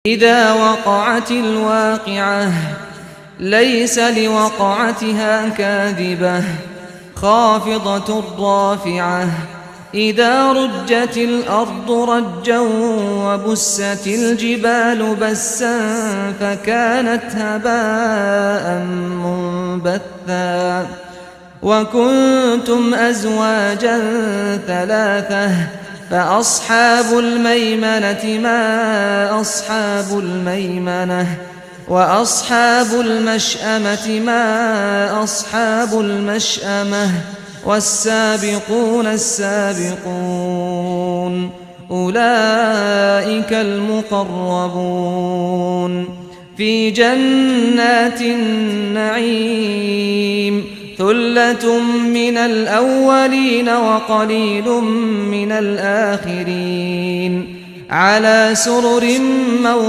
إذا وقعت الواقعة ليس لوقعتها كاذبة خافضة رافعة إذا رجت الأرض رجا وبست الجبال بسا فكانت هباء منبثا وكنتم أزواجا ثلاثة فأصحاب الميمنة ما أصحاب الميمنة وأصحاب المشأمة ما أصحاب المشأمة والسابقون السابقون أولئك المقربون في جنات النعيم ثلة من الأولين وقليل من الآخرين على سرر موضونة